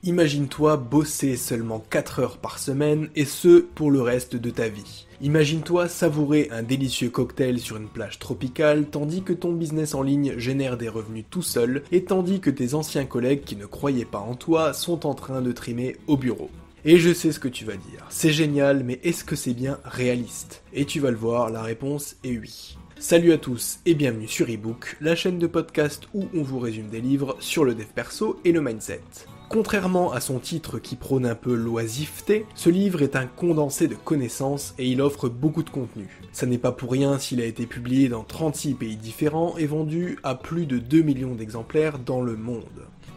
Imagine-toi bosser seulement 4 heures par semaine et ce pour le reste de ta vie. Imagine-toi savourer un délicieux cocktail sur une plage tropicale tandis que ton business en ligne génère des revenus tout seul et tandis que tes anciens collègues qui ne croyaient pas en toi sont en train de trimer au bureau. Et je sais ce que tu vas dire, c'est génial mais est-ce que c'est bien réaliste? Et tu vas le voir, la réponse est oui. Salut à tous et bienvenue sur eBook, la chaîne de podcast où on vous résume des livres sur le dev perso et le mindset. Contrairement à son titre qui prône un peu l'oisiveté, ce livre est un condensé de connaissances et il offre beaucoup de contenu. Ça n'est pas pour rien s'il a été publié dans 36 pays différents et vendu à plus de 2 millions d'exemplaires dans le monde.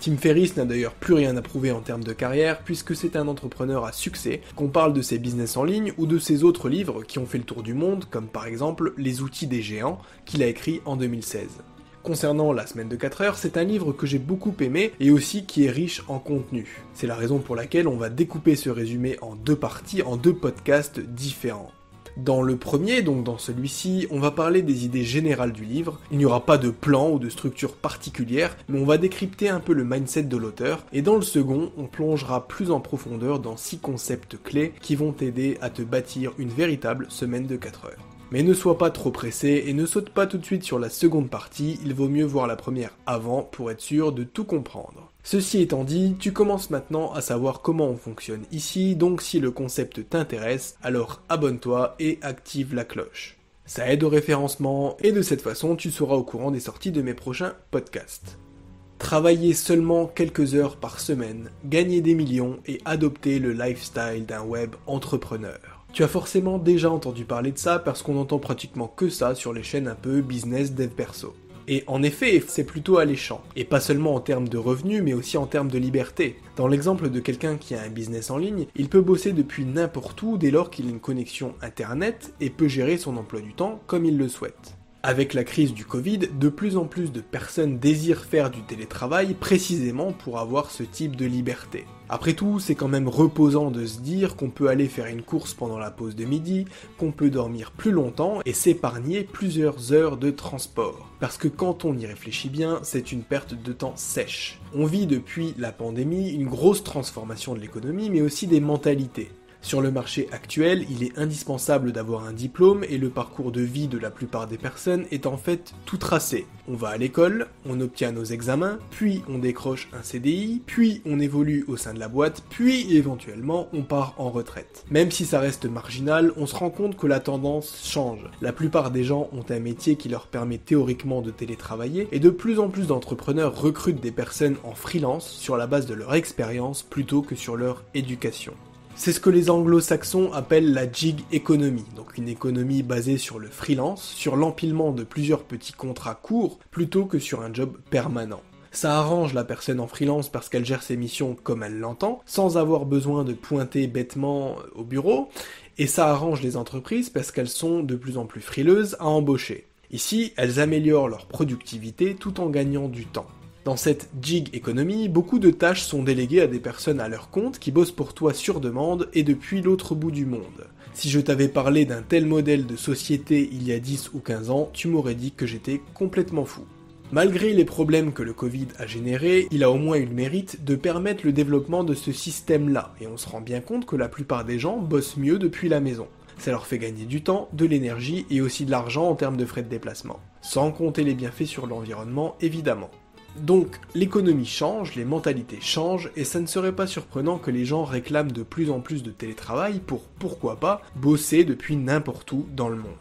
Tim Ferriss n'a d'ailleurs plus rien à prouver en termes de carrière puisque c'est un entrepreneur à succès, qu'on parle de ses business en ligne ou de ses autres livres qui ont fait le tour du monde, comme par exemple Les outils des géants, qu'il a écrit en 2016. Concernant la semaine de 4 heures, c'est un livre que j'ai beaucoup aimé et aussi qui est riche en contenu. C'est la raison pour laquelle on va découper ce résumé en deux parties, en deux podcasts différents. Dans le premier, donc dans celui-ci, on va parler des idées générales du livre, il n'y aura pas de plan ou de structure particulière, mais on va décrypter un peu le mindset de l'auteur, et dans le second, on plongera plus en profondeur dans 6 concepts clés qui vont t'aider à te bâtir une véritable semaine de 4 heures. Mais ne sois pas trop pressé et ne saute pas tout de suite sur la seconde partie, il vaut mieux voir la première avant pour être sûr de tout comprendre. Ceci étant dit, tu commences maintenant à savoir comment on fonctionne ici, donc si le concept t'intéresse, alors abonne-toi et active la cloche. Ça aide au référencement et de cette façon tu seras au courant des sorties de mes prochains podcasts. Travailler seulement quelques heures par semaine, gagner des millions et adopter le lifestyle d'un web entrepreneur. Tu as forcément déjà entendu parler de ça parce qu'on entend pratiquement que ça sur les chaînes un peu business dev perso. Et en effet, c'est plutôt alléchant. Et pas seulement en termes de revenus, mais aussi en termes de liberté. Dans l'exemple de quelqu'un qui a un business en ligne, il peut bosser depuis n'importe où dès lors qu'il a une connexion internet et peut gérer son emploi du temps comme il le souhaite. Avec la crise du Covid, de plus en plus de personnes désirent faire du télétravail précisément pour avoir ce type de liberté. Après tout, c'est quand même reposant de se dire qu'on peut aller faire une course pendant la pause de midi, qu'on peut dormir plus longtemps et s'épargner plusieurs heures de transport. Parce que quand on y réfléchit bien, c'est une perte de temps sèche. On vit depuis la pandémie une grosse transformation de l'économie mais aussi des mentalités. Sur le marché actuel, il est indispensable d'avoir un diplôme et le parcours de vie de la plupart des personnes est en fait tout tracé. On va à l'école, on obtient nos examens, puis on décroche un CDI, puis on évolue au sein de la boîte, puis éventuellement on part en retraite. Même si ça reste marginal, on se rend compte que la tendance change. La plupart des gens ont un métier qui leur permet théoriquement de télétravailler et de plus en plus d'entrepreneurs recrutent des personnes en freelance sur la base de leur expérience plutôt que sur leur éducation. C'est ce que les anglo-saxons appellent la gig economy, donc une économie basée sur le freelance, sur l'empilement de plusieurs petits contrats courts, plutôt que sur un job permanent. Ça arrange la personne en freelance parce qu'elle gère ses missions comme elle l'entend, sans avoir besoin de pointer bêtement au bureau, et ça arrange les entreprises parce qu'elles sont de plus en plus frileuses à embaucher. Ici, elles améliorent leur productivité tout en gagnant du temps. Dans cette gig economy, beaucoup de tâches sont déléguées à des personnes à leur compte qui bossent pour toi sur demande et depuis l'autre bout du monde. Si je t'avais parlé d'un tel modèle de société il y a 10 ou 15 ans, tu m'aurais dit que j'étais complètement fou. Malgré les problèmes que le Covid a générés, il a au moins eu le mérite de permettre le développement de ce système-là, et on se rend bien compte que la plupart des gens bossent mieux depuis la maison. Ça leur fait gagner du temps, de l'énergie et aussi de l'argent en termes de frais de déplacement. Sans compter les bienfaits sur l'environnement, évidemment. Donc, l'économie change, les mentalités changent, et ça ne serait pas surprenant que les gens réclament de plus en plus de télétravail pour, pourquoi pas, bosser depuis n'importe où dans le monde.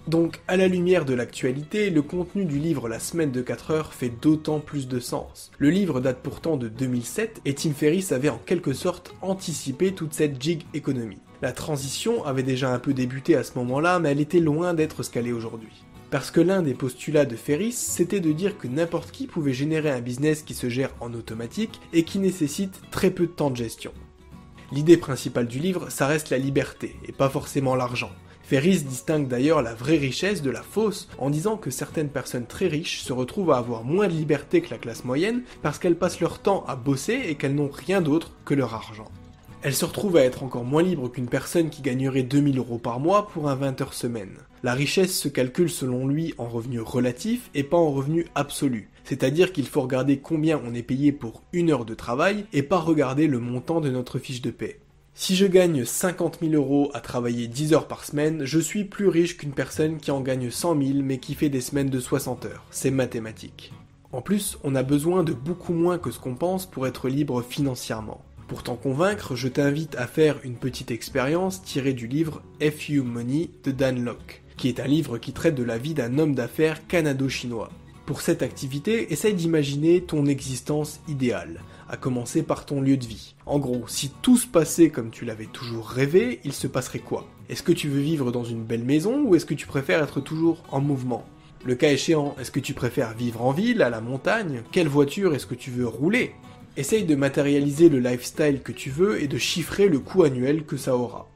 Donc, à la lumière de l'actualité, le contenu du livre La semaine de 4 heures fait d'autant plus de sens. Le livre date pourtant de 2007, et Tim Ferriss avait en quelque sorte anticipé toute cette gig economy. La transition avait déjà un peu débuté à ce moment-là, mais elle était loin d'être ce qu'elle est aujourd'hui. Parce que l'un des postulats de Ferriss, c'était de dire que n'importe qui pouvait générer un business qui se gère en automatique et qui nécessite très peu de temps de gestion. L'idée principale du livre, ça reste la liberté, et pas forcément l'argent. Ferriss distingue d'ailleurs la vraie richesse de la fausse, en disant que certaines personnes très riches se retrouvent à avoir moins de liberté que la classe moyenne parce qu'elles passent leur temps à bosser et qu'elles n'ont rien d'autre que leur argent. Elle se retrouve à être encore moins libre qu'une personne qui gagnerait 2000 € par mois pour un 20 heures semaine. La richesse se calcule selon lui en revenus relatifs et pas en revenus absolus. C'est-à-dire qu'il faut regarder combien on est payé pour une heure de travail et pas regarder le montant de notre fiche de paie. Si je gagne 50 000 € à travailler 10 heures par semaine, je suis plus riche qu'une personne qui en gagne 100 000 mais qui fait des semaines de 60 heures. C'est mathématique. En plus, on a besoin de beaucoup moins que ce qu'on pense pour être libre financièrement. Pour t'en convaincre, je t'invite à faire une petite expérience tirée du livre FU Money de Dan Lok, qui est un livre qui traite de la vie d'un homme d'affaires canado-chinois. Pour cette activité, essaye d'imaginer ton existence idéale, à commencer par ton lieu de vie. En gros, si tout se passait comme tu l'avais toujours rêvé, il se passerait quoi? Est-ce que tu veux vivre dans une belle maison ou est-ce que tu préfères être toujours en mouvement? Le cas échéant, est-ce que tu préfères vivre en ville, à la montagne? Quelle voiture est-ce que tu veux rouler? Essaye de matérialiser le lifestyle que tu veux et de chiffrer le coût annuel que ça aura.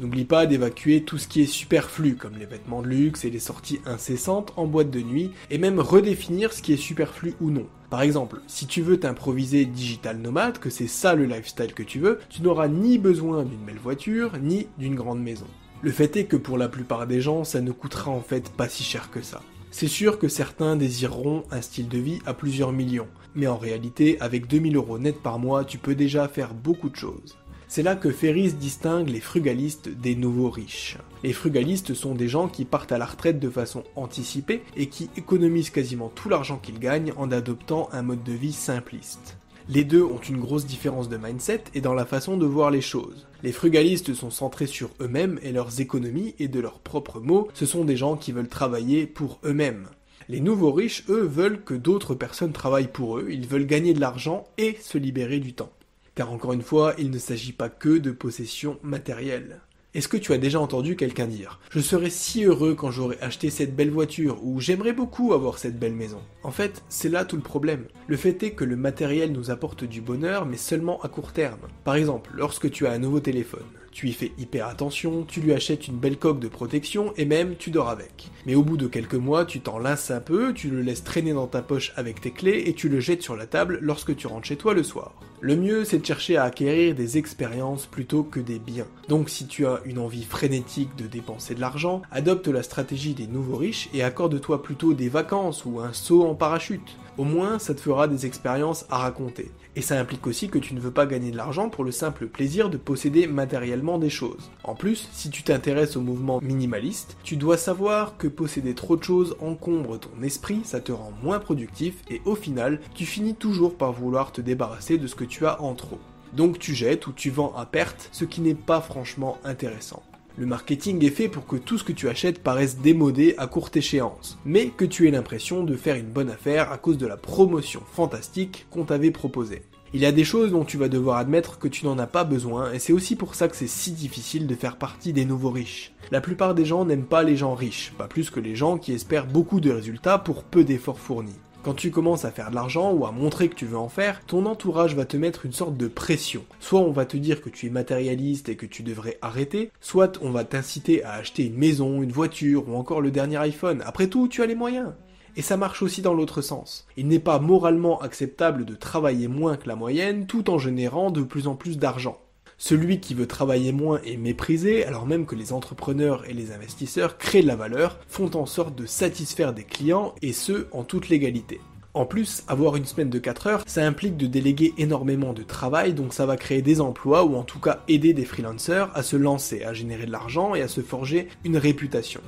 N'oublie pas d'évacuer tout ce qui est superflu, comme les vêtements de luxe et les sorties incessantes en boîte de nuit, et même redéfinir ce qui est superflu ou non. Par exemple, si tu veux t'improviser digital nomade, que c'est ça le lifestyle que tu veux, tu n'auras ni besoin d'une belle voiture, ni d'une grande maison. Le fait est que pour la plupart des gens, ça ne coûtera en fait pas si cher que ça. C'est sûr que certains désireront un style de vie à plusieurs millions, mais en réalité, avec 2000 € net par mois, tu peux déjà faire beaucoup de choses. C'est là que Ferriss distingue les frugalistes des nouveaux riches. Les frugalistes sont des gens qui partent à la retraite de façon anticipée et qui économisent quasiment tout l'argent qu'ils gagnent en adoptant un mode de vie simpliste. Les deux ont une grosse différence de mindset et dans la façon de voir les choses. Les frugalistes sont centrés sur eux-mêmes et leurs économies et de leurs propres mots, ce sont des gens qui veulent travailler pour eux-mêmes. Les nouveaux riches, eux, veulent que d'autres personnes travaillent pour eux, ils veulent gagner de l'argent et se libérer du temps. Car encore une fois, il ne s'agit pas que de possessions matérielles. Est-ce que tu as déjà entendu quelqu'un dire « Je serais si heureux quand j'aurais acheté cette belle voiture » ou « J'aimerais beaucoup avoir cette belle maison ». En fait, c'est là tout le problème. Le fait est que le matériel nous apporte du bonheur, mais seulement à court terme. Par exemple, lorsque tu as un nouveau téléphone, tu y fais hyper attention, tu lui achètes une belle coque de protection et même tu dors avec. Mais au bout de quelques mois, tu t'en lasses un peu, tu le laisses traîner dans ta poche avec tes clés et tu le jettes sur la table lorsque tu rentres chez toi le soir. Le mieux, c'est de chercher à acquérir des expériences plutôt que des biens. Donc si tu as une envie frénétique de dépenser de l'argent, adopte la stratégie des nouveaux riches et accorde-toi plutôt des vacances ou un saut en parachute. Au moins, ça te fera des expériences à raconter. Et ça implique aussi que tu ne veux pas gagner de l'argent pour le simple plaisir de posséder matériellement des choses. En plus, si tu t'intéresses au mouvement minimaliste, tu dois savoir que posséder trop de choses encombre ton esprit, ça te rend moins productif et au final, tu finis toujours par vouloir te débarrasser de ce que tu as en trop. Donc tu jettes ou tu vends à perte, ce qui n'est pas franchement intéressant. Le marketing est fait pour que tout ce que tu achètes paraisse démodé à courte échéance, mais que tu aies l'impression de faire une bonne affaire à cause de la promotion fantastique qu'on t'avait proposée. Il y a des choses dont tu vas devoir admettre que tu n'en as pas besoin, et c'est aussi pour ça que c'est si difficile de faire partie des nouveaux riches. La plupart des gens n'aiment pas les gens riches, pas plus que les gens qui espèrent beaucoup de résultats pour peu d'efforts fournis. Quand tu commences à faire de l'argent ou à montrer que tu veux en faire, ton entourage va te mettre une sorte de pression. Soit on va te dire que tu es matérialiste et que tu devrais arrêter, soit on va t'inciter à acheter une maison, une voiture ou encore le dernier iPhone. Après tout, tu as les moyens. Et ça marche aussi dans l'autre sens. Il n'est pas moralement acceptable de travailler moins que la moyenne tout en générant de plus en plus d'argent. Celui qui veut travailler moins est méprisé, alors même que les entrepreneurs et les investisseurs créent de la valeur, font en sorte de satisfaire des clients, et ce, en toute légalité. En plus, avoir une semaine de 4 heures, ça implique de déléguer énormément de travail, donc ça va créer des emplois, ou en tout cas aider des freelancers à se lancer, à générer de l'argent et à se forger une réputation.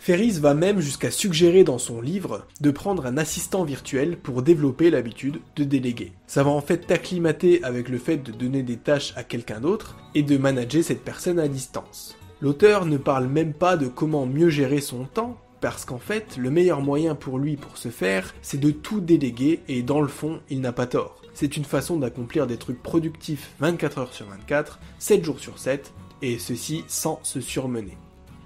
Ferriss va même jusqu'à suggérer dans son livre de prendre un assistant virtuel pour développer l'habitude de déléguer. Ça va en fait t'acclimater avec le fait de donner des tâches à quelqu'un d'autre et de manager cette personne à distance. L'auteur ne parle même pas de comment mieux gérer son temps, parce qu'en fait, le meilleur moyen pour lui pour ce faire, c'est de tout déléguer et dans le fond, il n'a pas tort. C'est une façon d'accomplir des trucs productifs 24 heures sur 24, 7 jours sur 7, et ceci sans se surmener.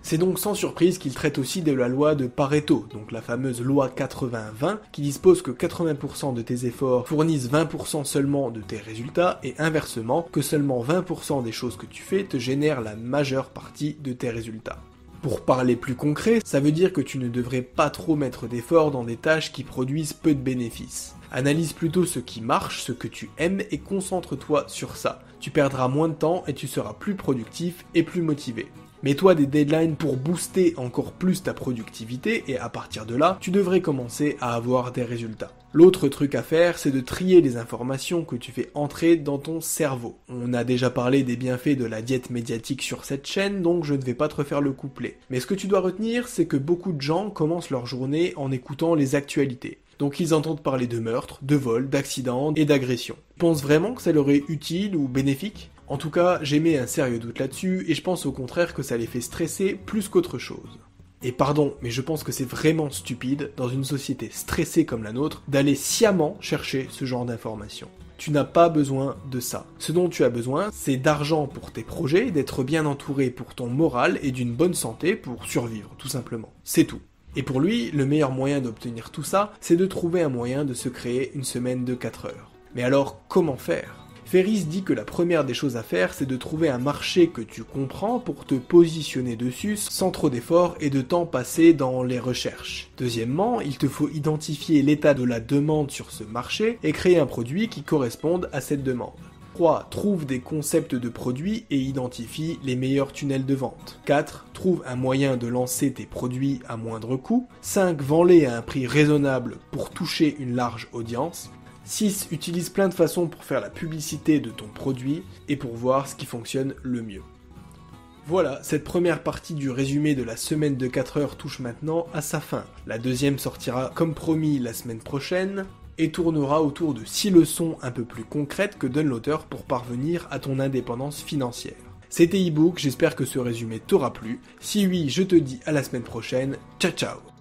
C'est donc sans surprise qu'il traite aussi de la loi de Pareto, donc la fameuse loi 80-20, qui dispose que 80% de tes efforts fournissent 20% seulement de tes résultats, et inversement, que seulement 20% des choses que tu fais te génèrent la majeure partie de tes résultats. Pour parler plus concret, ça veut dire que tu ne devrais pas trop mettre d'efforts dans des tâches qui produisent peu de bénéfices. Analyse plutôt ce qui marche, ce que tu aimes et concentre-toi sur ça. Tu perdras moins de temps et tu seras plus productif et plus motivé. Mets-toi des deadlines pour booster encore plus ta productivité et à partir de là, tu devrais commencer à avoir des résultats. L'autre truc à faire, c'est de trier les informations que tu fais entrer dans ton cerveau. On a déjà parlé des bienfaits de la diète médiatique sur cette chaîne, donc je ne vais pas te refaire le couplet. Mais ce que tu dois retenir, c'est que beaucoup de gens commencent leur journée en écoutant les actualités. Donc ils entendent parler de meurtres, de vols, d'accidents et d'agressions. Tu penses vraiment que ça leur est utile ou bénéfique ? En tout cas, j'ai mis un sérieux doute là-dessus et je pense au contraire que ça les fait stresser plus qu'autre chose. Et pardon, mais je pense que c'est vraiment stupide, dans une société stressée comme la nôtre, d'aller sciemment chercher ce genre d'informations. Tu n'as pas besoin de ça. Ce dont tu as besoin, c'est d'argent pour tes projets, d'être bien entouré pour ton moral et d'une bonne santé pour survivre, tout simplement. C'est tout. Et pour lui, le meilleur moyen d'obtenir tout ça, c'est de trouver un moyen de se créer une semaine de 4 heures. Mais alors, comment faire ? Ferriss dit que la première des choses à faire, c'est de trouver un marché que tu comprends pour te positionner dessus sans trop d'efforts et de temps passé dans les recherches. Deuxièmement, il te faut identifier l'état de la demande sur ce marché et créer un produit qui corresponde à cette demande. 3. Trouve des concepts de produits et identifie les meilleurs tunnels de vente. 4. Trouve un moyen de lancer tes produits à moindre coût. 5. Vends-les à un prix raisonnable pour toucher une large audience. 6. Utilise plein de façons pour faire la publicité de ton produit et pour voir ce qui fonctionne le mieux. Voilà, cette première partie du résumé de la semaine de 4 heures touche maintenant à sa fin. La deuxième sortira comme promis la semaine prochaine et tournera autour de 6 leçons un peu plus concrètes que donne l'auteur pour parvenir à ton indépendance financière. C'était ebook, j'espère que ce résumé t'aura plu. Si oui, je te dis à la semaine prochaine. Ciao ciao.